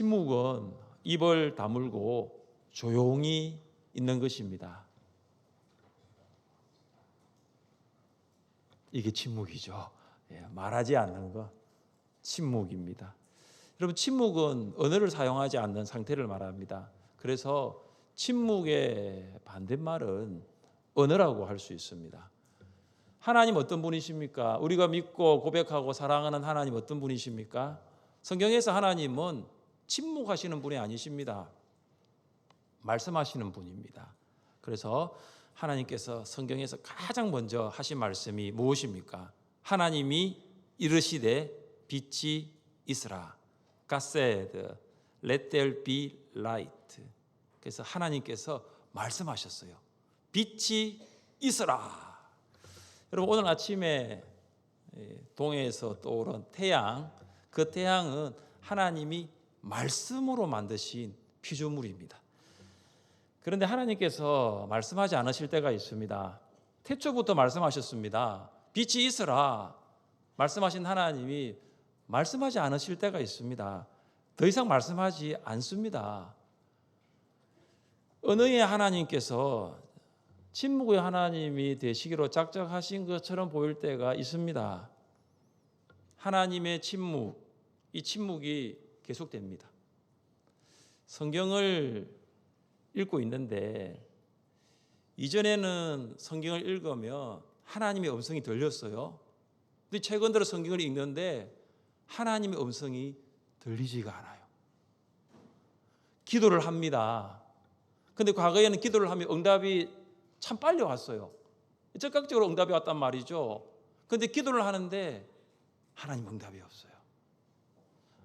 침묵은 입을 다물고 조용히 있는 것입니다. 이게 침묵이죠. 말하지 않는 것, 침묵입니다. 여러분, 침묵은 언어를 사용하지 않는 상태를 말합니다. 그래서 침묵의 반대말은 언어라고 할 수 있습니다. 하나님 어떤 분이십니까? 우리가 믿고 고백하고 사랑하는 하나님 어떤 분이십니까? 성경에서 하나님은 침묵하시는 분이 아니십니다. 말씀하시는 분입니다. 그래서 하나님께서 성경에서 가장 먼저 하신 말씀이 무엇입니까? 하나님이 이르시되 빛이 있으라. God said, let there be light. 그래서 하나님께서 말씀하셨어요. 빛이 있으라. 여러분, 오늘 아침에 동해에서 떠오른 태양, 그 태양은 하나님이 말씀으로 만드신 피조물입니다. 그런데 하나님께서 말씀하지 않으실 때가 있습니다. 태초부터 말씀하셨습니다. 빛이 있으라 말씀하신 하나님이 말씀하지 않으실 때가 있습니다. 더 이상 말씀하지 않습니다. 언어의 하나님께서 침묵의 하나님이 되시기로 작정하신 것처럼 보일 때가 있습니다. 하나님의 침묵, 이 침묵이 계속됩니다. 성경을 읽고 있는데 이전에는 성경을 읽으면 하나님의 음성이 들렸어요. 근데 최근 들어 성경을 읽는데 하나님의 음성이 들리지가 않아요. 기도를 합니다. 근데 과거에는 기도를 하면 응답이 참 빨리 왔어요. 즉각적으로 응답이 왔단 말이죠. 근데 기도를 하는데 하나님 응답이 없어요.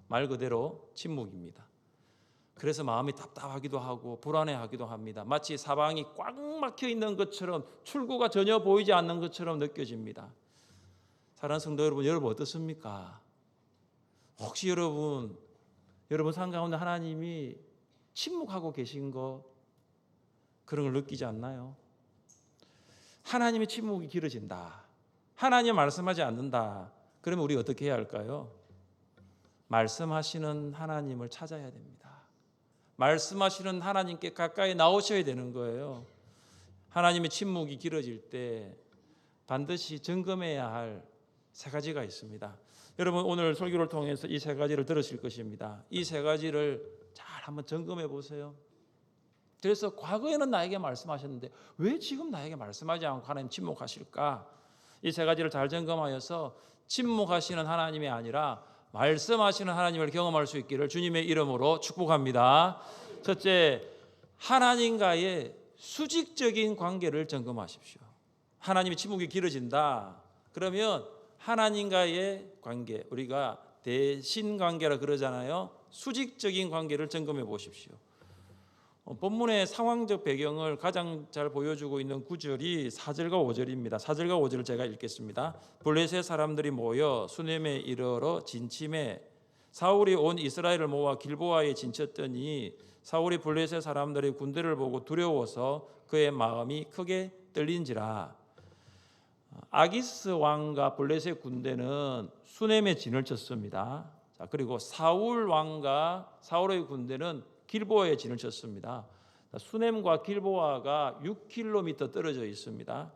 말 그대로 침묵입니다. 그래서 마음이 답답하기도 하고 불안해하기도 합니다. 마치 사방이 꽉 막혀 있는 것처럼 출구가 전혀 보이지 않는 것처럼 느껴집니다. 사랑하는 성도 여러분, 여러분 어떻습니까? 혹시 여러분 삶 가운데 하나님이 침묵하고 계신 거 그런 걸 느끼지 않나요? 하나님의 침묵이 길어진다. 하나님 말씀하지 않는다. 그러면 우리 어떻게 해야 할까요? 말씀하시는 하나님을 찾아야 됩니다. 말씀하시는 하나님께 가까이 나오셔야 되는 거예요. 하나님의 침묵이 길어질 때 반드시 점검해야 할 세 가지가 있습니다. 여러분 오늘 설교를 통해서 이 세 가지를 들으실 것입니다. 이 세 가지를 잘 한번 점검해 보세요. 그래서 과거에는 나에게 말씀하셨는데 왜 지금 나에게 말씀하지 않고 하나님 침묵하실까? 이 세 가지를 잘 점검하여서 침묵하시는 하나님이 아니라 말씀하시는 하나님을 경험할 수 있기를 주님의 이름으로 축복합니다. 첫째, 하나님과의 수직적인 관계를 점검하십시오. 하나님의 침묵이 길어진다. 그러면 하나님과의 관계, 우리가 대신 관계라 그러잖아요. 수직적인 관계를 점검해 보십시오. 본문의 상황적 배경을 가장 잘 보여주고 있는 구절이 4절과 5절입니다. 4절과 5절을 제가 읽겠습니다. 블레셋 사람들이 모여 수넴에 이르러 진침해 사울이 온 이스라엘을 모아 길보아에 진쳤더니 사울이 블레셋 사람들의 군대를 보고 두려워서 그의 마음이 크게 떨린지라. 아기스 왕과 블레셋 군대는 수넴에 진을 쳤습니다. 자, 그리고 사울 왕과 사울의 군대는 길보아에 진을 쳤습니다. 수넴과 길보아가 6km 떨어져 있습니다.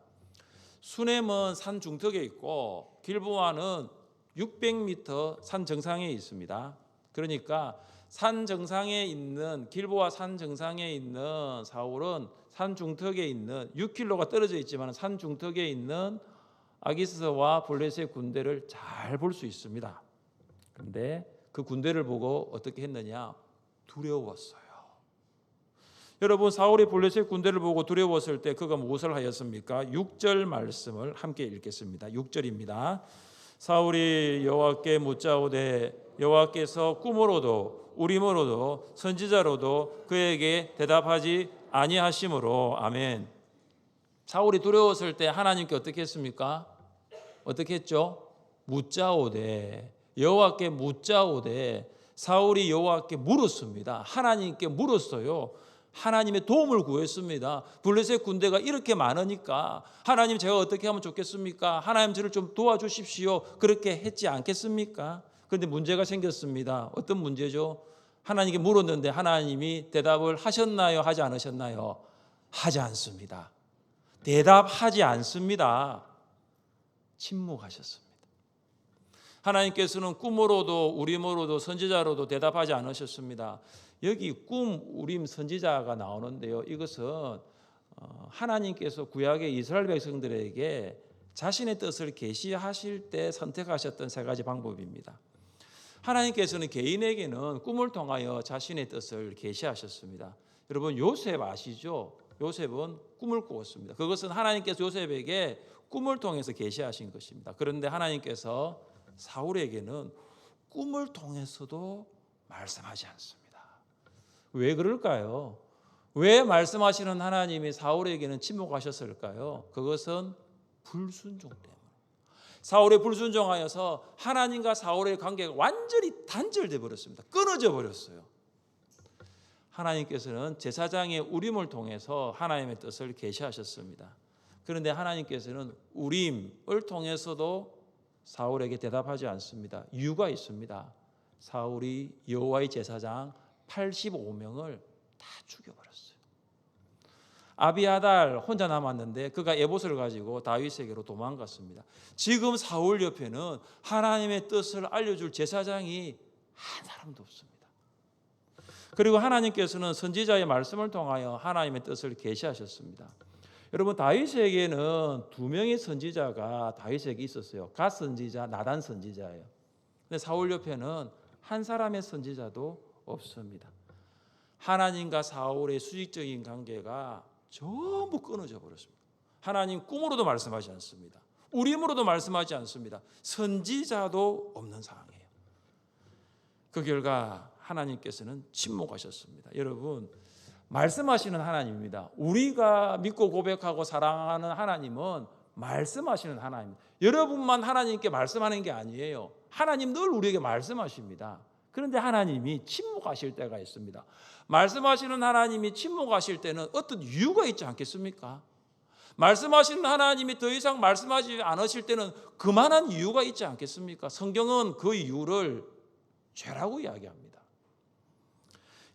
수넴은 산 중턱에 있고 길보아는 600m 산 정상에 있습니다. 그러니까 산 정상에 있는 길보아 산 정상에 있는 사울은 산 중턱에 있는 6km가 떨어져 있지만 산 중턱에 있는 아기스와 블레셋 군대를 잘 볼 수 있습니다. 그런데 그 군대를 보고 어떻게 했느냐? 두려웠어요. 여러분 사울이 블레셋 군대를 보고 두려웠을 때 그가 무엇을 하였습니까? 6절 말씀을 함께 읽겠습니다. 6절입니다. 사울이 여호와께 묻자오되 여호와께서 꿈으로도 우림으로도 선지자로도 그에게 대답하지 아니하심으로. 아멘. 사울이 두려웠을 때 하나님께 어떻게 했습니까? 어떻게 했죠? 묻자오되, 여호와께 묻자오되. 사울이 여호와께 물었습니다. 하나님께 물었어요. 하나님의 도움을 구했습니다. 블레셋 군대가 이렇게 많으니까 하나님 제가 어떻게 하면 좋겠습니까? 하나님 저를 좀 도와주십시오. 그렇게 했지 않겠습니까? 그런데 문제가 생겼습니다. 어떤 문제죠? 하나님께 물었는데 하나님이 대답을 하셨나요? 하지 않으셨나요? 하지 않습니다. 대답하지 않습니다. 침묵하셨습니다. 하나님께서는 꿈으로도 우림으로도 선지자로도 대답하지 않으셨습니다. 여기 꿈, 우림, 선지자가 나오는데요. 이것은 하나님께서 구약의 이스라엘 백성들에게 자신의 뜻을 계시하실 때 선택하셨던 세 가지 방법입니다. 하나님께서는 개인에게는 꿈을 통하여 자신의 뜻을 계시하셨습니다. 여러분 요셉 아시죠? 요셉은 꿈을 꾸었습니다. 그것은 하나님께서 요셉에게 꿈을 통해서 계시하신 것입니다. 그런데 하나님께서 사울에게는 꿈을 통해서도 말씀하지 않습니다. 왜 그럴까요? 왜 말씀하시는 하나님이 사울에게는 침묵하셨을까요? 그것은 불순종 때문에. 사울의 불순종하여서 하나님과 사울의 관계가 완전히 단절돼 버렸습니다. 끊어져 버렸어요. 하나님께서는 제사장의 우림을 통해서 하나님의 뜻을 계시하셨습니다. 그런데 하나님께서는 우림을 통해서도 사울에게 대답하지 않습니다. 이유가 있습니다. 사울이 여호와의 제사장 85명을 다 죽여버렸어요. 아비아달 혼자 남았는데 그가 에봇을 가지고 다윗에게로 도망갔습니다. 지금 사울 옆에는 하나님의 뜻을 알려줄 제사장이 한 사람도 없습니다. 그리고 하나님께서는 선지자의 말씀을 통하여 하나님의 뜻을 계시하셨습니다. 여러분 다윗에게는 두 명의 선지자가 다윗에게 있었어요. 갓 선지자, 나단 선지자예요. 근데 사울 옆에는 한 사람의 선지자도 없습니다. 하나님과 사울의 수직적인 관계가 전부 끊어져 버렸습니다. 하나님 꿈으로도 말씀하지 않습니다. 우림으로도 말씀하지 않습니다. 선지자도 없는 상황이에요. 그 결과 하나님께서는 침묵하셨습니다. 여러분 말씀하시는 하나님입니다. 우리가 믿고 고백하고 사랑하는 하나님은 말씀하시는 하나님입니다. 여러분만 하나님께 말씀하는 게 아니에요. 하나님 늘 우리에게 말씀하십니다. 그런데 하나님이 침묵하실 때가 있습니다. 말씀하시는 하나님이 침묵하실 때는 어떤 이유가 있지 않겠습니까? 말씀하시는 하나님이 더 이상 말씀하지 않으실 때는 그만한 이유가 있지 않겠습니까? 성경은 그 이유를 죄라고 이야기합니다.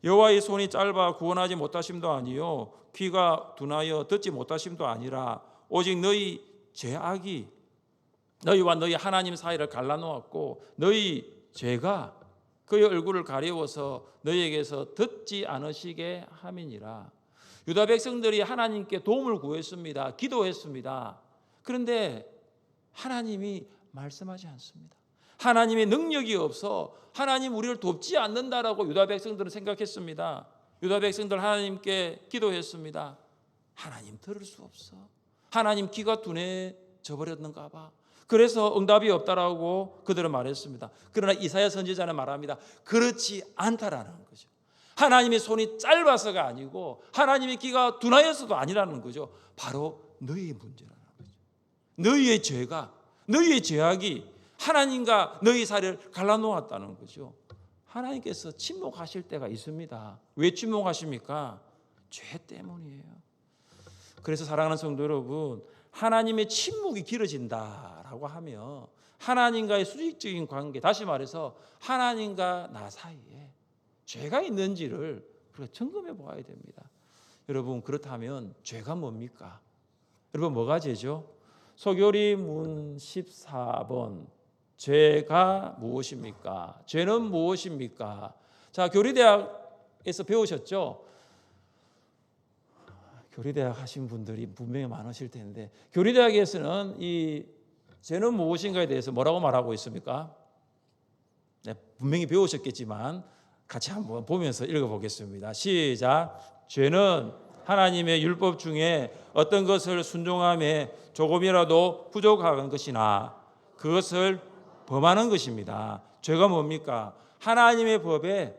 여호와의 손이 짧아 구원하지 못하심도 아니요 귀가 둔하여 듣지 못하심도 아니라 오직 너희 죄악이 너희와 너희 하나님 사이를 갈라놓았고 너희 죄가 그의 얼굴을 가리워서 너희에게서 듣지 않으시게 함이니라. 유다 백성들이 하나님께 도움을 구했습니다. 기도했습니다. 그런데 하나님이 말씀하지 않습니다. 하나님의 능력이 없어 하나님 우리를 돕지 않는다라고 유다 백성들은 생각했습니다. 유다 백성들 하나님께 기도했습니다. 하나님 들을 수 없어. 하나님 귀가 둔해져 버렸는가 봐. 그래서 응답이 없다라고 그들은 말했습니다. 그러나 이사야 선지자는 말합니다. 그렇지 않다라는 거죠. 하나님의 손이 짧아서가 아니고 하나님의 귀가 둔하여서도 아니라는 거죠. 바로 너희의 문제라는 거죠. 너희의 죄가, 너희의 죄악이 하나님과 너희 사이를 갈라놓았다는 거죠. 하나님께서 침묵하실 때가 있습니다. 왜 침묵하십니까? 죄 때문이에요. 그래서 사랑하는 성도 여러분, 하나님의 침묵이 길어진다라고 하면 하나님과의 수직적인 관계, 다시 말해서 하나님과 나 사이에 죄가 있는지를 우리가 점검해 보아야 됩니다. 여러분 그렇다면 죄가 뭡니까? 여러분 뭐가 죄죠? 소교리문 14번 죄가 무엇입니까? 죄는 무엇입니까? 자, 교리대학에서 배우셨죠? 교리대학 하신 분들이 분명히 많으실 텐데 교리대학에서는 이 죄는 무엇인가에 대해서 뭐라고 말하고 있습니까? 네, 분명히 배우셨겠지만 같이 한번 보면서 읽어보겠습니다. 시작. 죄는 하나님의 율법 중에 어떤 것을 순종함에 조금이라도 부족한 것이나 그것을 범하는 것입니다. 죄가 뭡니까? 하나님의 법에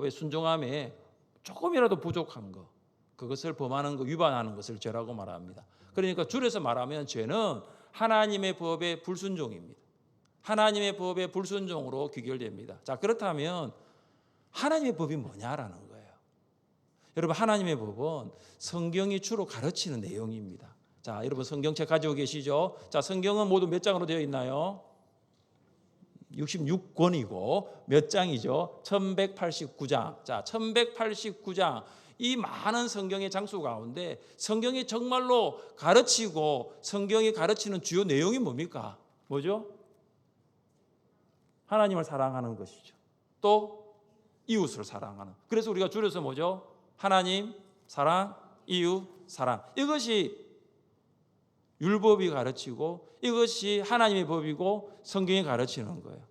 순종함에 조금이라도 부족한 것, 그것을 범하는 것, 위반하는 것을 죄라고 말합니다. 그러니까 줄여서 말하면 죄는 하나님의 법의 불순종입니다. 하나님의 법의 불순종으로 귀결됩니다. 자, 그렇다면 하나님의 법이 뭐냐라는 거예요. 여러분 하나님의 법은 성경이 주로 가르치는 내용입니다. 자, 여러분 성경책 가지고 계시죠? 자, 성경은 모두 몇 장으로 되어 있나요? 66권이고 몇 장이죠? 1189장. 자, 1189장. 이 많은 성경의 장수 가운데 성경이 정말로 가르치고 성경이 가르치는 주요 내용이 뭡니까? 뭐죠? 하나님을 사랑하는 것이죠. 또 이웃을 사랑하는. 그래서 우리가 줄여서 뭐죠? 하나님, 사랑, 이웃, 사랑. 이것이 율법이 가르치고 이것이 하나님의 법이고 성경이 가르치는 거예요.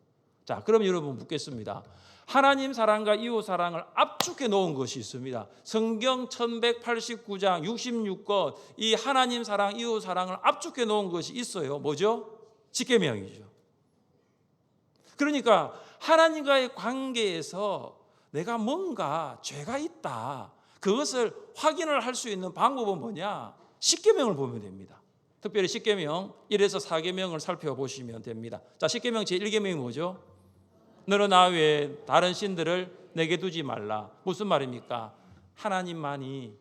자, 그럼 여러분 묻겠습니다. 하나님 사랑과 이웃 사랑을 압축해 놓은 것이 있습니다. 성경 1189장 66권 이 하나님 사랑, 이웃 사랑을 압축해 놓은 것이 있어요. 뭐죠? 십계명이죠. 그러니까 하나님과의 관계에서 내가 뭔가 죄가 있다. 그것을 확인을 할 수 있는 방법은 뭐냐? 십계명을 보면 됩니다. 특별히 십계명 1에서 4계명을 살펴보시면 됩니다. 자, 십계명 제1계명이 뭐죠? 너는 나 외에 다른 신들을 내게 두지 말라. 무슨 말입니까? 하나님만이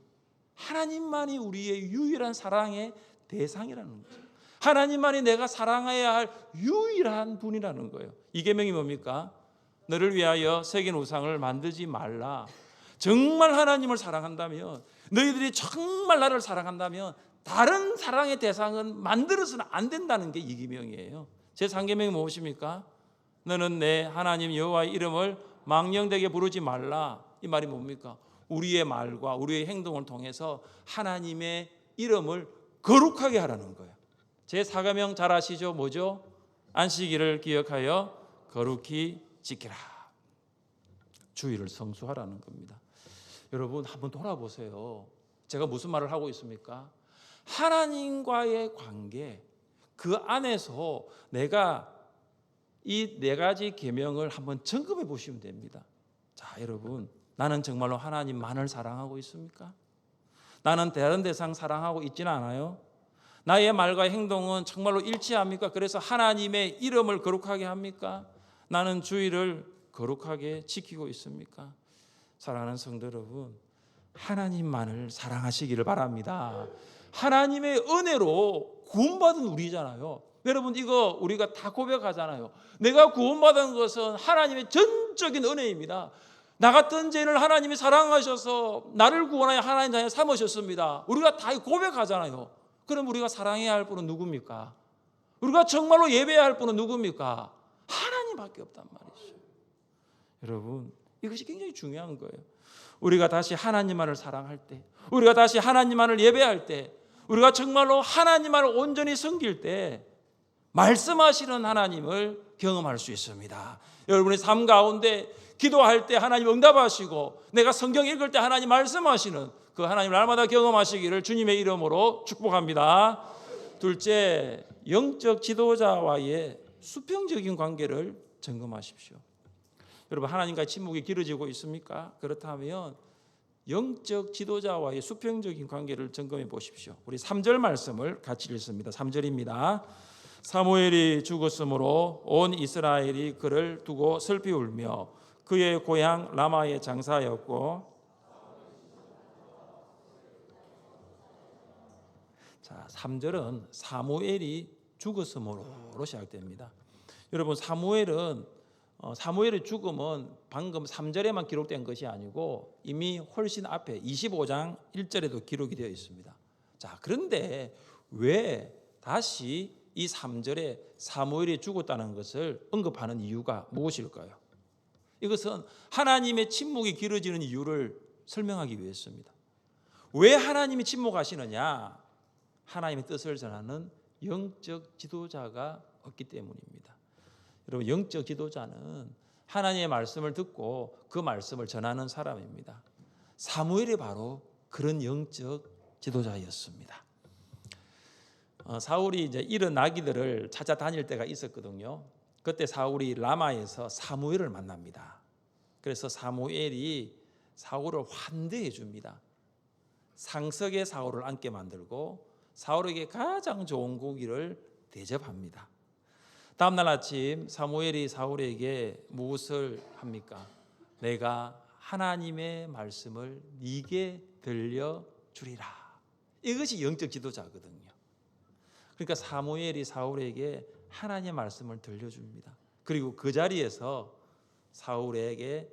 우리의 유일한 사랑의 대상이라는 거죠. 하나님만이 내가 사랑해야 할 유일한 분이라는 거예요. 2계명이 뭡니까? 너를 위하여 새긴 우상을 만들지 말라. 정말 하나님을 사랑한다면, 너희들이 정말 나를 사랑한다면 다른 사랑의 대상은 만들어서는 안 된다는 게 2계명이에요. 제3계명이 무엇입니까? 너는 내 하나님 여호와의 이름을 망령되게 부르지 말라. 이 말이 뭡니까? 우리의 말과 우리의 행동을 통해서 하나님의 이름을 거룩하게 하라는 거예요. 제4계명 잘 아시죠? 뭐죠? 안식일을 기억하여 거룩히 지키라. 주일을 성수하라는 겁니다. 여러분 한번 돌아보세요. 제가 무슨 말을 하고 있습니까? 하나님과의 관계, 그 안에서 내가 이 4가지 계명을 한번 점검해 보시면 됩니다. 자, 여러분, 나는 정말로 하나님만을 사랑하고 있습니까? 나는 다른 대상 사랑하고 있지는 않아요? 나의 말과 행동은 정말로 일치합니까? 그래서 하나님의 이름을 거룩하게 합니까? 나는 주일을 거룩하게 지키고 있습니까? 사랑하는 성도 여러분, 하나님만을 사랑하시기를 바랍니다. 하나님의 은혜로 구원받은 우리잖아요. 여러분, 이거 우리가 다 고백하잖아요. 내가 구원받은 것은 하나님의 전적인 은혜입니다. 나 같은 죄인을 하나님이 사랑하셔서 나를 구원하여 하나님 자녀 삼으셨습니다. 우리가 다 고백하잖아요. 그럼 우리가 사랑해야 할 분은 누굽니까? 우리가 정말로 예배해야 할 분은 누굽니까? 하나님밖에 없단 말이죠. 여러분, 이것이 굉장히 중요한 거예요. 우리가 다시 하나님만을 사랑할 때, 우리가 다시 하나님만을 예배할 때, 우리가 정말로 하나님만을 온전히 섬길 때 말씀하시는 하나님을 경험할 수 있습니다. 여러분의 삶 가운데 기도할 때 하나님 응답하시고, 내가 성경 읽을 때 하나님 말씀하시는 그 하나님 날마다 경험하시기를 주님의 이름으로 축복합니다. 둘째, 영적 지도자와의 수평적인 관계를 점검하십시오. 여러분, 하나님과 침묵이 길어지고 있습니까? 그렇다면 영적 지도자와의 수평적인 관계를 점검해 보십시오. 우리 3절 말씀을 같이 읽습니다. 3절입니다. 사무엘이 죽었으므로 온 이스라엘이 그를 두고 슬피 울며 그의 고향 라마에 장사하였고. 자, 3절은 사무엘이 죽었으므로로 시작됩니다. 여러분, 사무엘의 죽음은 방금 3절에만 기록된 것이 아니고 이미 훨씬 앞에 25장 1절에도 기록이 되어 있습니다. 자, 그런데 왜 다시 이 3절에 사무엘이 죽었다는 것을 언급하는 이유가 무엇일까요? 이것은 하나님의 침묵이 길어지는 이유를 설명하기 위해서입니다. 왜 하나님이 침묵하시느냐? 하나님의 뜻을 전하는 영적 지도자가 없기 때문입니다. 여러분, 영적 지도자는 하나님의 말씀을 듣고 그 말씀을 전하는 사람입니다. 사무엘이 바로 그런 영적 지도자였습니다. 사울이 이제 잃은 아기들을 찾아다닐 때가 있었거든요. 그때 사울이 라마에서 사무엘을 만납니다. 그래서 사무엘이 사울을 환대해 줍니다. 상석에 사울을 앉게 만들고 사울에게 가장 좋은 고기를 대접합니다. 다음 날 아침 사무엘이 사울에게 무엇을 합니까? 내가 하나님의 말씀을 네게 들려주리라. 이것이 영적 지도자거든요. 그러니까 사무엘이 사울에게 하나님의 말씀을 들려줍니다. 그리고 그 자리에서 사울에게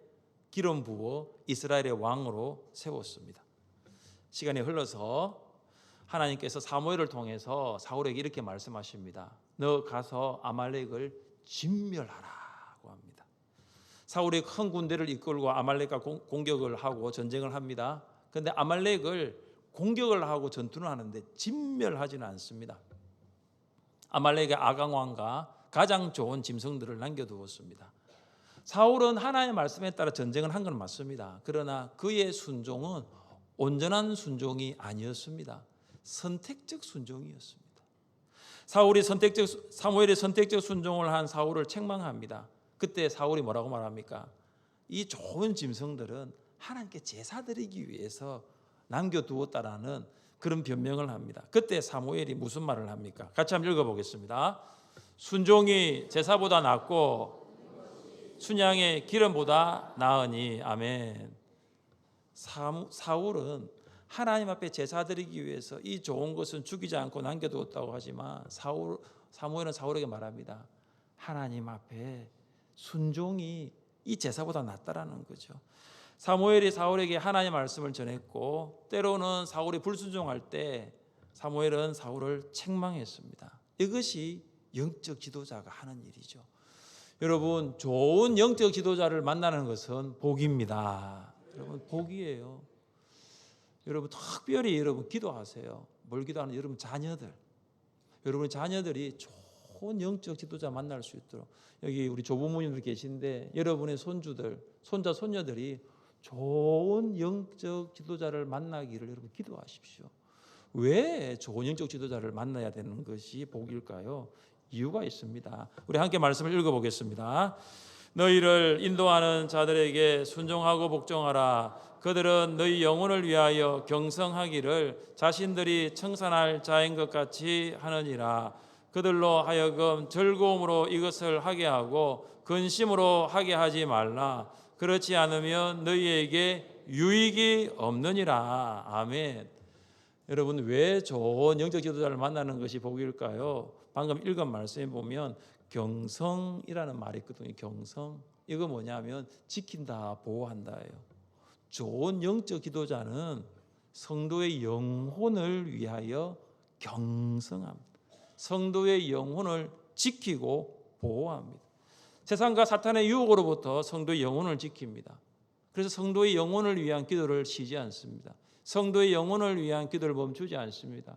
기름 부어 이스라엘의 왕으로 세웠습니다. 시간이 흘러서 하나님께서 사무엘을 통해서 사울에게 이렇게 말씀하십니다. 너 가서 아말렉을 진멸하라고 합니다. 사울이 큰 군대를 이끌고 아말렉과 공격을 하고 전쟁을 합니다. 그런데 아말렉을 공격을 하고 전투를 하는데 진멸하지는 않습니다. 아말렉의 아강왕과 가장 좋은 짐승들을 남겨두었습니다. 사울은 하나님의 말씀에 따라 전쟁을 한 건 맞습니다. 그러나 그의 순종은 온전한 순종이 아니었습니다. 선택적 순종이었습니다. 사무엘이 선택적 순종을 한 사울을 책망합니다. 그때 사울이 뭐라고 말합니까? 이 좋은 짐승들은 하나님께 제사 드리기 위해서 남겨두었다라는 그런 변명을 합니다. 그때 사무엘이 무슨 말을 합니까? 같이 한번 읽어보겠습니다. 순종이 제사보다 낫고 순양의 기름보다 나으니. 아멘. 사울은 하나님 앞에 제사 드리기 위해서 이 좋은 것은 죽이지 않고 남겨두었다고 하지만 사무엘은 사울에게 말합니다. 하나님 앞에 순종이 이 제사보다 낫다라는 거죠. 사무엘이 사울에게 하나님의 말씀을 전했고 때로는 사울이 불순종할 때 사무엘은 사울을 책망했습니다. 이것이 영적 지도자가 하는 일이죠. 여러분, 좋은 영적 지도자를 만나는 것은 복입니다. 여러분, 복이에요. 여러분, 특별히 여러분 기도하세요. 뭘 기도하는 여러분 자녀들. 여러분의 자녀들이 좋은 영적 지도자 만날 수 있도록. 여기 우리 조부모님들 계신데 여러분의 손주들, 손자, 손녀들이 좋은 영적 지도자를 만나기를 여러분 기도하십시오. 왜 좋은 영적 지도자를 만나야 되는 것이 복일까요? 이유가 있습니다. 우리 함께 말씀을 읽어보겠습니다. 너희를 인도하는 자들에게 순종하고 복종하라. 그들은 너희 영혼을 위하여 경성하기를 자신들이 청산할 자인 것 같이 하느니라. 그들로 하여금 즐거움으로 이것을 하게 하고 근심으로 하게 하지 말라. 그렇지 않으면 너희에게 유익이 없느니라. 아멘. 여러분, 왜 좋은 영적 지도자를 만나는 것이 복일까요? 방금 읽은 말씀에 보면 경성이라는 말이 있거든요. 경성. 이거 뭐냐면 지킨다, 보호한다예요. 좋은 영적 지도자는 성도의 영혼을 위하여 경성합니다. 성도의 영혼을 지키고 보호합니다. 세상과 사탄의 유혹으로부터 성도의 영혼을 지킵니다. 그래서 성도의 영혼을 위한 기도를 쉬지 않습니다. 성도의 영혼을 위한 기도를 멈추지 않습니다.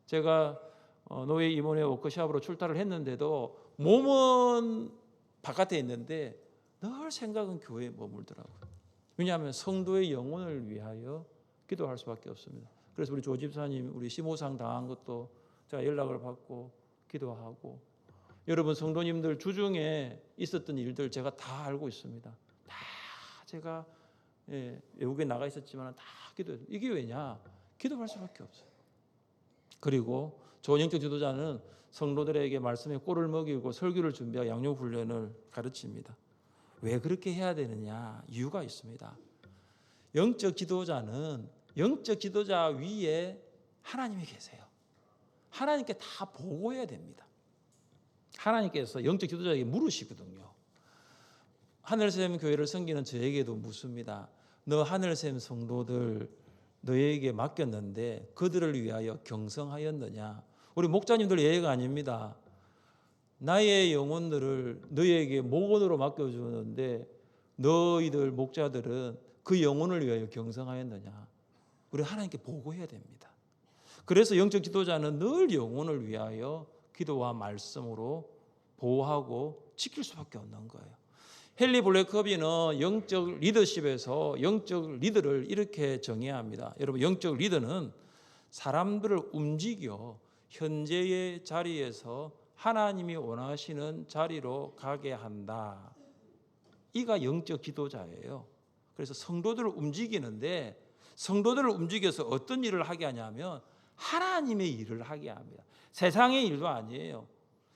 제가 노예 임원회 워크숍으로 출타를 했는데도 몸은 바깥에 있는데 늘 생각은 교회에 머물더라고요. 왜냐하면 성도의 영혼을 위하여 기도할 수밖에 없습니다. 그래서 우리 조 집사님 우리 심호상 당한 것도 제가 연락을 받고 기도하고, 여러분 성도님들 주중에 있었던 일들 제가 다 알고 있습니다. 다 제가 외국에 나가 있었지만 다 기도해요. 이게 왜냐? 기도할 수밖에 없어요. 그리고 좋은 영적 지도자는 성도들에게 말씀에 꼴을 먹이고 설교를 준비하고 양육 훈련을 가르칩니다. 왜 그렇게 해야 되느냐? 이유가 있습니다. 영적 지도자는 영적 지도자 위에 하나님이 계세요. 하나님께 다 보고해야 됩니다. 하나님께서 영적 지도자에게 물으시거든요. 하늘샘 교회를 섬기는 저에게도 묻습니다. 너 하늘샘 성도들 너에게 맡겼는데 그들을 위하여 경성하였느냐? 우리 목자님들 예의가 아닙니다. 나의 영혼들을 너에게 목원으로 맡겨주는데 너희들 목자들은 그 영혼을 위하여 경성하였느냐? 우리 하나님께 보고해야 됩니다. 그래서 영적 지도자는 늘 영혼을 위하여 기도와 말씀으로 보호하고 지킬 수밖에 없는 거예요. 헨리 블랙커비는 영적 리더십에서 영적 리더를 이렇게 정의합니다. 여러분, 영적 리더는 사람들을 움직여 현재의 자리에서 하나님이 원하시는 자리로 가게 한다. 이가 영적 지도자예요. 그래서 성도들을 움직이는데 성도들을 움직여서 어떤 일을 하게 하냐면 하나님의 일을 하게 합니다. 세상의 일도 아니에요.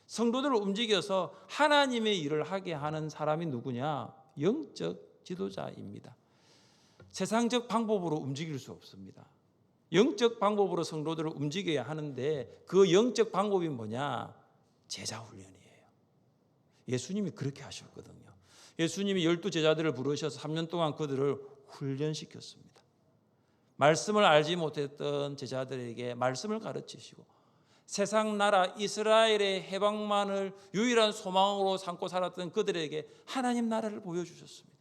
성도들을 움직여서 하나님의 일을 하게 하는 사람이 누구냐? 영적 지도자입니다. 세상적 방법으로 움직일 수 없습니다. 영적 방법으로 성도들을 움직여야 하는데 그 영적 방법이 뭐냐? 제자 훈련이에요. 예수님이 그렇게 하셨거든요. 예수님이 12제자들을 부르셔서 3년 동안 그들을 훈련시켰습니다. 말씀을 알지 못했던 제자들에게 말씀을 가르치시고 세상 나라 이스라엘의 해방만을 유일한 소망으로 삼고 살았던 그들에게 하나님 나라를 보여주셨습니다.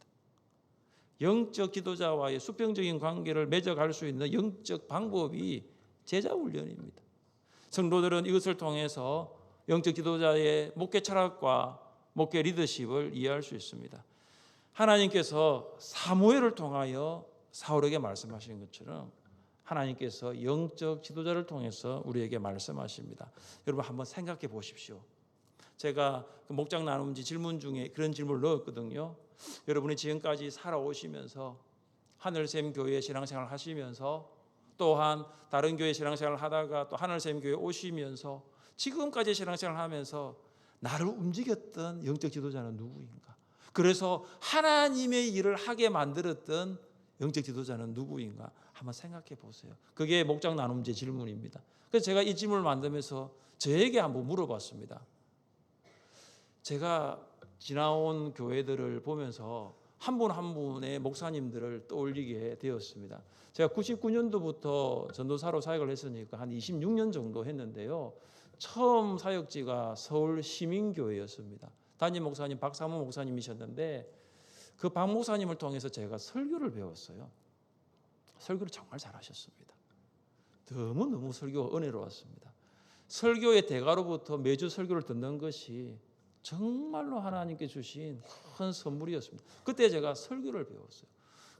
영적 지도자와의 수평적인 관계를 맺어갈 수 있는 영적 방법이 제자 훈련입니다. 성도들은 이것을 통해서 영적 지도자의 목회 철학과 목회 리더십을 이해할 수 있습니다. 하나님께서 사무엘을 통하여 사울에게 말씀하신 것처럼 하나님께서 영적 지도자를 통해서 우리에게 말씀하십니다. 여러분 한번 생각해 보십시오. 제가 목장 나눔지 질문 중에 그런 질문을 넣었거든요. 여러분이 지금까지 살아오시면서 하늘샘 교회 신앙생활 하시면서 또한 다른 교회 신앙생활 하다가 또 하늘샘 교회 오시면서 지금까지 신앙생활 하면서 나를 움직였던 영적 지도자는 누구인가? 그래서 하나님의 일을 하게 만들었던 영적 지도자는 누구인가? 한번 생각해 보세요. 그게 목장 나눔제 질문입니다. 그래서 제가 이 질문을 만들면서 저에게 한번 물어봤습니다. 제가 지나온 교회들을 보면서 한 분 한 분의 목사님들을 떠올리게 되었습니다. 제가 99년도부터 전도사로 사역을 했으니까 한 26년 정도 했는데요. 처음 사역지가 서울 시민교회였습니다. 담임 목사님 박사모 목사님이셨는데 그 박 목사님을 통해서 제가 설교를 배웠어요. 설교를 정말 잘하셨습니다. 너무너무 설교가 은혜로웠습니다. 설교의 대가로부터 매주 설교를 듣는 것이 정말로 하나님께 주신 큰 선물이었습니다. 그때 제가 설교를 배웠어요.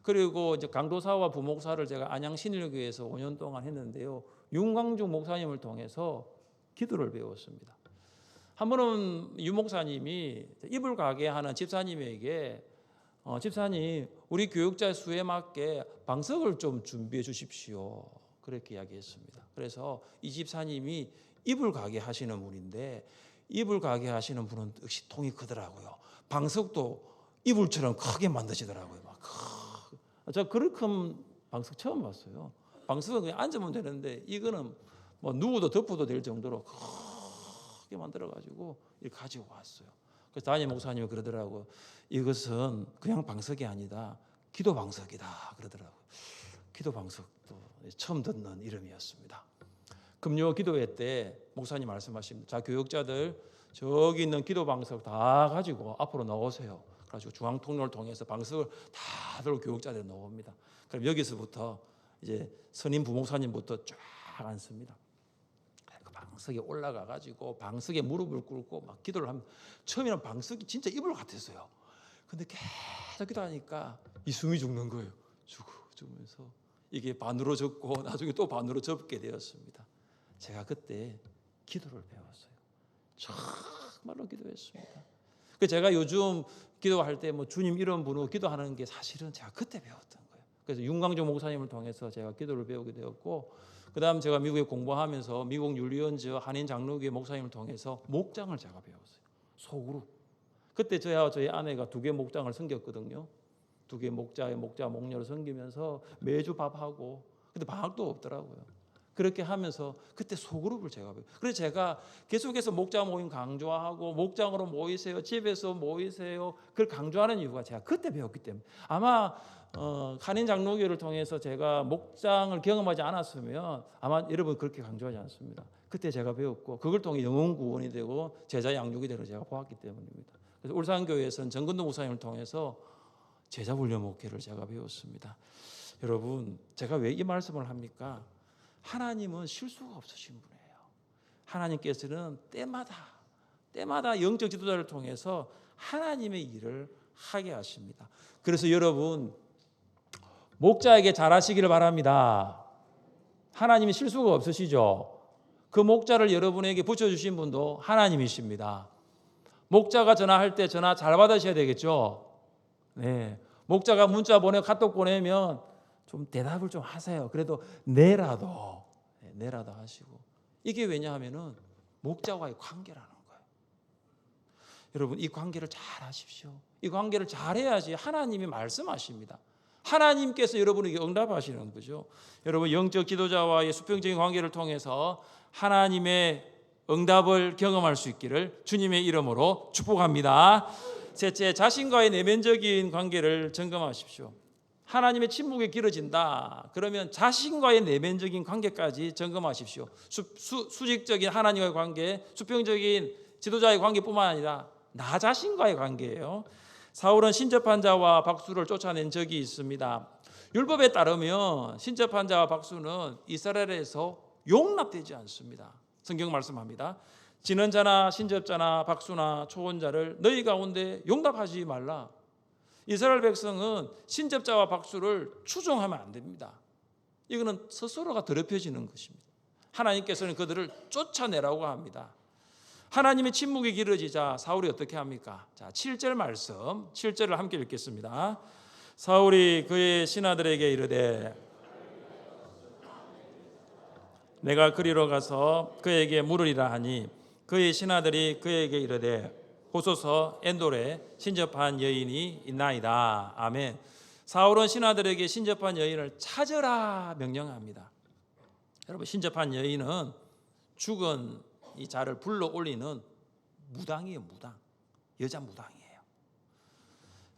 그리고 이제 강도사와 부목사를 제가 안양 신일교회에서 5년 동안 했는데요. 윤광중 목사님을 통해서 기도를 배웠습니다. 한 번은 유 목사님이 이불 가게 하는 집사님에게 집사님 우리 교육자 수에 맞게 방석을 좀 준비해 주십시오. 그렇게 이야기했습니다. 그래서 이 집사님이 이불 가게 하시는 분인데 이불 가게 하시는 분은 역시 통이 크더라고요. 방석도 이불처럼 크게 만드시더라고요. 저 그렇게 큰 방석 처음 봤어요. 방석은 그냥 앉으면 되는데 이거는 뭐 누구도 덮어도 될 정도로 크게 만들어가지고 이렇게 가지고 왔어요. 그래서 담임 목사님이 그러더라고요. 이것은 그냥 방석이 아니다. 기도 방석이다 그러더라고요. 기도 방석도 처음 듣는 이름이었습니다. 금요 기도회 때 목사님 말씀하십니다. 자 교육자들 저기 있는 기도 방석 다 가지고 앞으로 나오세요. 그래가지고 중앙 통로를 통해서 방석을 다 들고 교육자들 나옵니다. 그럼 여기서부터 이제 선임 부목사님부터 쫙 앉습니다. 그 방석에 올라가 가지고 방석에 무릎을 꿇고 막 기도를 하면 처음에는 방석이 진짜 이불 같았어요. 근데 계속 기도하니까 이 숨이 죽는 거예요. 죽으면서 이게 반으로 접고 나중에 또 반으로 접게 되었습니다. 제가 그때 기도를 배웠어요. 정말로 기도했습니다. 제가 요즘 기도할 때 뭐 주님 이런 분으로 기도하는 게 사실은 제가 그때 배웠던 거예요. 그래서 윤광조 목사님을 통해서 제가 기도를 배우게 되었고 그다음 제가 미국에 공부하면서 미국 율리언즈 한인 장로교회 목사님을 통해서 목장을 제가 배웠어요. 소그룹. 그때 저와 저희 아내가 2개 목장을 섬겼거든요. 2개 목녀를 섬기면서 매주 밥하고 근데 방학도 없더라고요. 그렇게 하면서 그때 소그룹을 제가 배워요. 그래서 제가 계속해서 목장 모임 강조하고 목장으로 모이세요. 집에서 모이세요. 그걸 강조하는 이유가 제가 그때 배웠기 때문에 아마 한인 장로교를 통해서 제가 목장을 경험하지 않았으면 아마 여러분 그렇게 강조하지 않습니다. 그때 제가 배웠고 그걸 통해 영혼 구원이 되고 제자 양육이 되고 제가 보았기 때문입니다. 그래서 울산교회에서는 정근도 목사님을 통해서 제자 훈련 목회를 제가 배웠습니다. 여러분 제가 왜 이 말씀을 합니까? 하나님은 실수가 없으신 분이에요. 하나님께서는 때마다 영적 지도자를 통해서 하나님의 일을 하게 하십니다. 그래서 여러분 목자에게 잘하시기를 바랍니다. 하나님이 실수가 없으시죠? 그 목자를 여러분에게 붙여주신 분도 하나님이십니다. 목자가 전화할 때 전화 잘 받으셔야 되겠죠? 네. 목자가 문자 카톡 보내면 좀 대답을 좀 하세요. 그래도 내라도 하시고 이게 왜냐하면은 목자와의 관계라는 거예요. 여러분 이 관계를 잘 하십시오. 이 관계를 잘 해야지 하나님이 말씀하십니다. 하나님께서 여러분에게 응답하시는 거죠. 여러분 영적 지도자와의 수평적인 관계를 통해서 하나님의 응답을 경험할 수 있기를 주님의 이름으로 축복합니다. 셋째, 자신과의 내면적인 관계를 점검하십시오. 하나님의 침묵이 길어진다. 그러면 자신과의 내면적인 관계까지 점검하십시오. 수직적인 하나님과의 관계, 수평적인 지도자의 관계뿐만 아니라 나 자신과의 관계예요. 사울은 신접한 자와 박수를 쫓아낸 적이 있습니다. 율법에 따르면 신접한 자와 박수는 이스라엘에서 용납되지 않습니다. 성경 말씀합니다. 지는 자나 신접자나 박수나 초혼자를 너희 가운데 용납하지 말라. 이스라엘 백성은 신접자와 박수를 추종하면 안 됩니다. 이거는 스스로가 더럽혀지는 것입니다. 하나님께서는 그들을 쫓아내라고 합니다. 하나님의 침묵이 길어지자 사울이 어떻게 합니까? 자, 7절 말씀, 7절을 함께 읽겠습니다. 사울이 그의 신하들에게 이르되 내가 그리로 가서 그에게 물으리라 하니 그의 신하들이 그에게 이르되 보소서 엔돌에 신접한 여인이 있나이다. 아멘. 사울은 신하들에게 신접한 여인을 찾으라 명령합니다. 여러분, 신접한 여인은 죽은 이 자를 불러 올리는 무당이에요. 무당. 여자 무당이에요.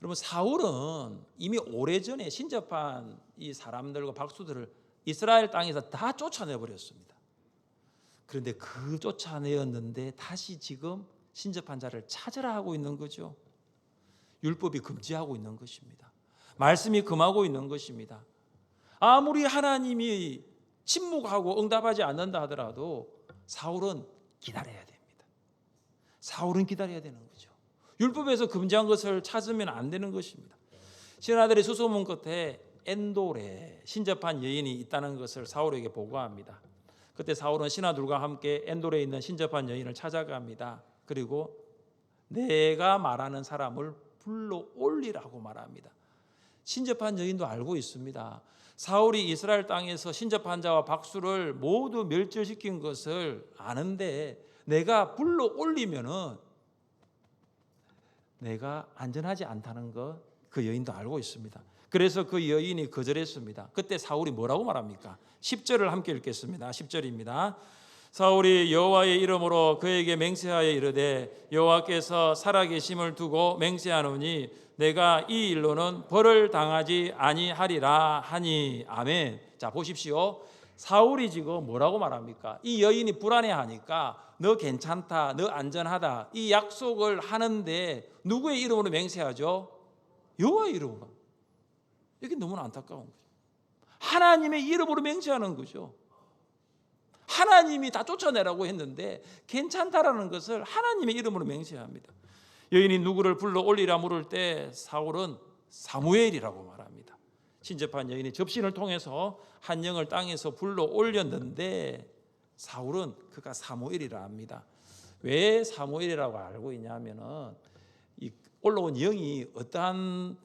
여러분, 사울은 이미 오래전에 신접한 이 사람들과 박수들을 이스라엘 땅에서 다 쫓아내버렸습니다. 그런데 그 쫓아내었는데 다시 지금 신접한 자를 찾으라 하고 있는 거죠. 율법이 금지하고 있는 것입니다. 말씀이 금하고 있는 것입니다. 아무리 하나님이 침묵하고 응답하지 않는다 하더라도 사울은 기다려야 됩니다. 사울은 기다려야 되는 거죠. 율법에서 금지한 것을 찾으면 안 되는 것입니다. 신하들이 수소문 끝에 엔돌에 신접한 여인이 있다는 것을 사울에게 보고합니다. 그때 사울은 신하들과 함께 엔돌에 있는 신접한 여인을 찾아갑니다. 그리고 내가 말하는 사람을 불러 올리라고 말합니다. 신접한 여인도 알고 있습니다. 사울이 이스라엘 땅에서 신접한 자와 박수를 모두 멸절시킨 것을 아는데 내가 불러 올리면은 내가 안전하지 않다는 것 그 여인도 알고 있습니다. 그래서 그 여인이 거절했습니다. 그때 사울이 뭐라고 말합니까? 10절을 함께 읽겠습니다. 10절입니다. 사울이 여호와의 이름으로 그에게 맹세하여 이르되 여호와께서 살아계심을 두고 맹세하노니 내가 이 일로는 벌을 당하지 아니하리라 하니. 아멘. 자, 보십시오. 사울이 지금 뭐라고 말합니까? 이 여인이 불안해하니까 너 괜찮다, 너 안전하다 이 약속을 하는데 누구의 이름으로 맹세하죠? 여호와의 이름으로. 이게 너무나 안타까운 거죠. 하나님의 이름으로 맹세하는 거죠. 하나님이 다 쫓아내라고 했는데 괜찮다라는 것을 하나님의 이름으로 맹세합니다. 여인이 누구를 불러 올리라 물을 때 사울은 사무엘이라고 말합니다. 신접한 여인이 접신을 통해서 한 영을 땅에서 불러 올렸는데 사울은 그가 사무엘이라 합니다. 왜 사무엘이라고 알고 있냐면은 이 올라온 영이 어떠한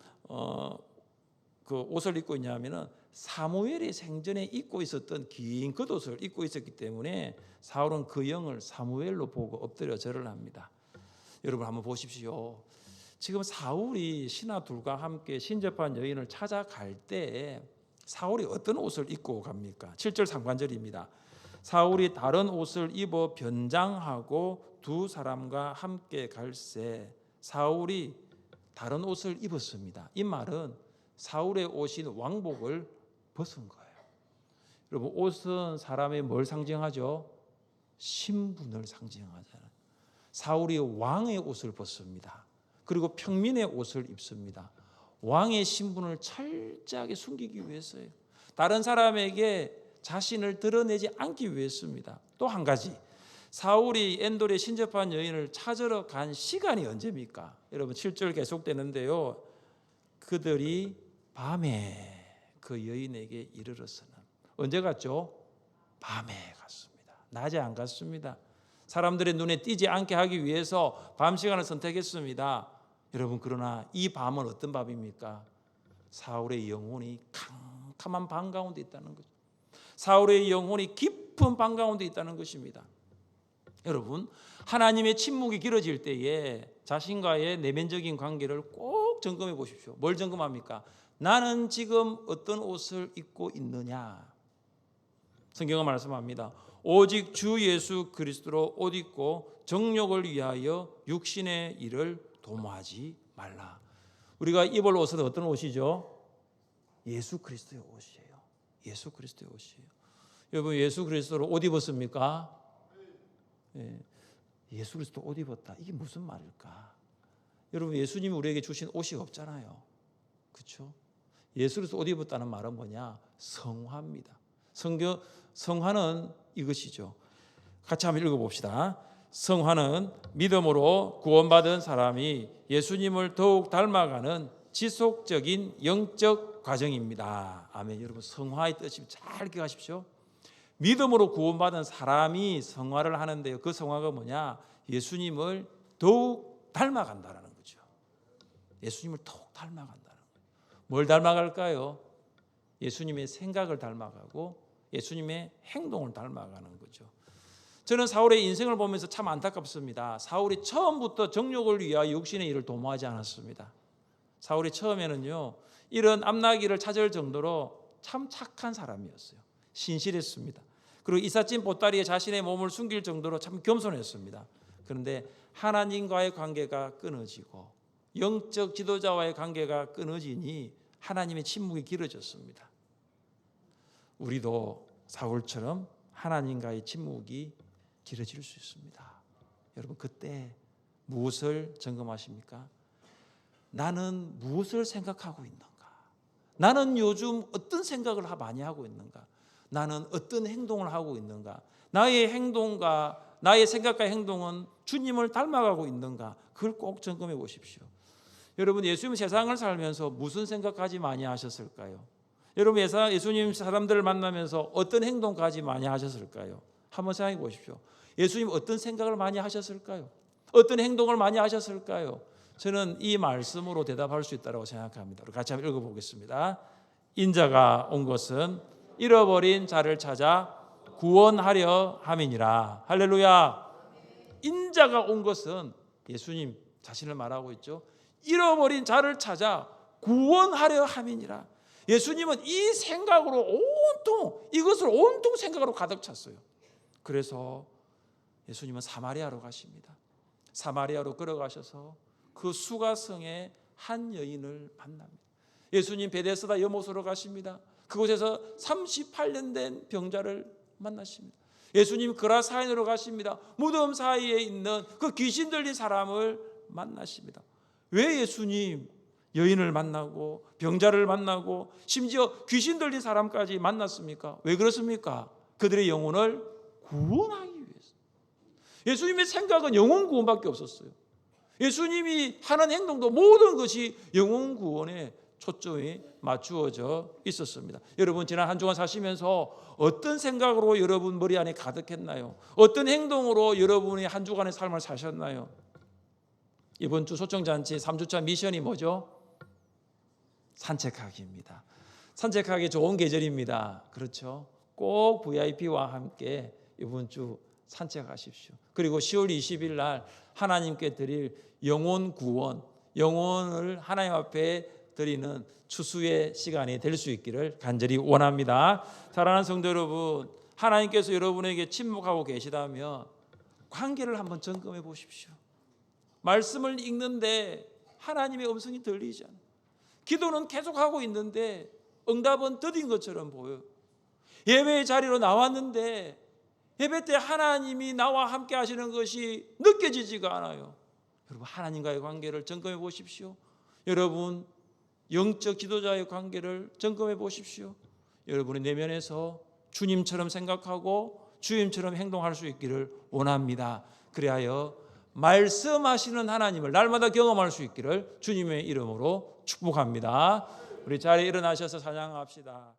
그 옷을 입고 있냐면은 사무엘이 생전에 입고 있었던 긴 겉옷을 입고 있었기 때문에 사울은 그 영을 사무엘로 보고 엎드려 절을 합니다. 여러분 한번 보십시오. 지금 사울이 신하 둘과 함께 신접한 여인을 찾아갈 때 사울이 어떤 옷을 입고 갑니까? 7절 상반절입니다. 사울이 다른 옷을 입어 변장하고 두 사람과 함께 갈새 사울이 다른 옷을 입었습니다. 이 말은 사울의 옷인 왕복을 벗은 거예요. 여러분, 옷은 사람의 뭘 상징하죠? 신분을 상징하잖아요. 사울이 왕의 옷을 벗습니다. 그리고 평민의 옷을 입습니다. 왕의 신분을 철저하게 숨기기 위해서예요. 다른 사람에게 자신을 드러내지 않기 위해서입니다. 또 한 가지, 사울이 엔돌에 신접한 여인을 찾으러 간 시간이 언제입니까? 여러분 7절 계속되는데요. 그들이 밤에 그 여인에게 이르러서는 언제 갔죠? 밤에 갔습니다. 낮에 안 갔습니다. 사람들의 눈에 띄지 않게 하기 위해서 밤 시간을 선택했습니다. 여러분, 그러나 이 밤은 어떤 밤입니까? 사울의 영혼이 캄캄한 밤 가운데 있다는 거죠. 사울의 영혼이 깊은 밤 가운데 있다는 것입니다. 여러분, 하나님의 침묵이 길어질 때에 자신과의 내면적인 관계를 꼭 점검해 보십시오. 뭘 점검합니까? 나는 지금 어떤 옷을 입고 있느냐? 성경은 말씀합니다. 오직 주 예수 그리스도로 옷 입고 정욕을 위하여 육신의 일을 도모하지 말라. 우리가 입을 옷은 어떤 옷이죠? 예수 그리스도의 옷이에요. 예수 그리스도의 옷이에요. 여러분 예수 그리스도로 옷 입었습니까? 예. 예수 그리스도 옷 입었다. 이게 무슨 말일까? 여러분 예수님이 우리에게 주신 옷이 없잖아요. 그렇죠? 예수 그리스도 옷 입었다는 말은 뭐냐? 성화입니다. 성화는 이것이죠. 같이 한번 읽어봅시다. 성화는 믿음으로 구원받은 사람이 예수님을 더욱 닮아가는 지속적인 영적 과정입니다. 아멘. 여러분 성화의 뜻이 잘 기억하십시오. 믿음으로 구원받은 사람이 성화를 하는데요. 그 성화가 뭐냐? 예수님을 더욱 닮아간다는 거죠. 예수님을 더욱 닮아간다는 거예요. 뭘 닮아갈까요? 예수님의 생각을 닮아가고 예수님의 행동을 닮아가는 거죠. 저는 사울의 인생을 보면서 참 안타깝습니다. 사울이 처음부터 정욕을 위하여 육신의 일을 도모하지 않았습니다. 사울이 처음에는요, 이런 암나기를 찾을 정도로 참 착한 사람이었어요. 신실했습니다. 그리고 이삿짐 보따리에 자신의 몸을 숨길 정도로 참 겸손했습니다. 그런데 하나님과의 관계가 끊어지고 영적 지도자와의 관계가 끊어지니 하나님의 침묵이 길어졌습니다. 우리도 사울처럼 하나님과의 침묵이 길어질 수 있습니다. 여러분 그때 무엇을 점검하십니까? 나는 무엇을 생각하고 있는가? 나는 요즘 어떤 생각을 많이 하고 있는가? 나는 어떤 행동을 하고 있는가? 나의 행동과 나의 생각과 행동은 주님을 닮아가고 있는가? 그걸 꼭 점검해 보십시오. 여러분 예수님 세상을 살면서 무슨 생각까지 많이 하셨을까요? 여러분 예수님 사람들을 만나면서 어떤 행동까지 많이 하셨을까요? 한번 생각해 보십시오. 예수님 어떤 생각을 많이 하셨을까요? 어떤 행동을 많이 하셨을까요? 저는 이 말씀으로 대답할 수 있다고 생각합니다. 같이 한번 읽어보겠습니다. 인자가 온 것은 잃어버린 자를 찾아 구원하려 함이니라. 할렐루야. 인자가 온 것은 예수님 자신을 말하고 있죠. 잃어버린 자를 찾아 구원하려 함이니라. 예수님은 이 생각으로 이것을 온통 생각으로 가득 찼어요. 그래서 예수님은 사마리아로 가십니다. 사마리아로 걸어가셔서 그 수가성의 한 여인을 만납니다. 예수님 베데스다 여못으로 가십니다. 그곳에서 38년 된 병자를 만나십니다. 예수님 그라사인으로 가십니다. 무덤 사이에 있는 그 귀신 들린 사람을 만나십니다. 왜 예수님 여인을 만나고 병자를 만나고 심지어 귀신 들린 사람까지 만났습니까? 왜 그렇습니까? 그들의 영혼을 구원하기 위해서. 예수님의 생각은 영혼 구원밖에 없었어요. 예수님이 하는 행동도 모든 것이 영혼 구원에 초점이 맞추어져 있었습니다. 여러분 지난 한 주간 사시면서 어떤 생각으로 여러분 머리 안에 가득했나요? 어떤 행동으로 여러분이 한 주간의 삶을 사셨나요? 이번 주 소청잔치 3주차 미션이 뭐죠? 산책하기입니다. 산책하기 좋은 계절입니다. 그렇죠? 꼭 VIP와 함께 이번 주 산책하십시오. 그리고 10월 20일 날 하나님께 드릴 영혼 구원, 영혼을 하나님 앞에 드리는 추수의 시간이 될 수 있기를 간절히 원합니다. 사랑하는 성도 여러분, 하나님께서 여러분에게 침묵하고 계시다면 관계를 한번 점검해 보십시오. 말씀을 읽는데 하나님의 음성이 들리지 않아요. 기도는 계속하고 있는데 응답은 더딘 것처럼 보여요. 예배의 자리로 나왔는데 예배 때 하나님이 나와 함께 하시는 것이 느껴지지가 않아요. 여러분 하나님과의 관계를 점검해 보십시오. 여러분 영적 지도자의 관계를 점검해 보십시오. 여러분의 내면에서 주님처럼 생각하고 주님처럼 행동할 수 있기를 원합니다. 그리하여 말씀하시는 하나님을 날마다 경험할 수 있기를 주님의 이름으로 축복합니다. 우리 자리에 일어나셔서 찬양합시다.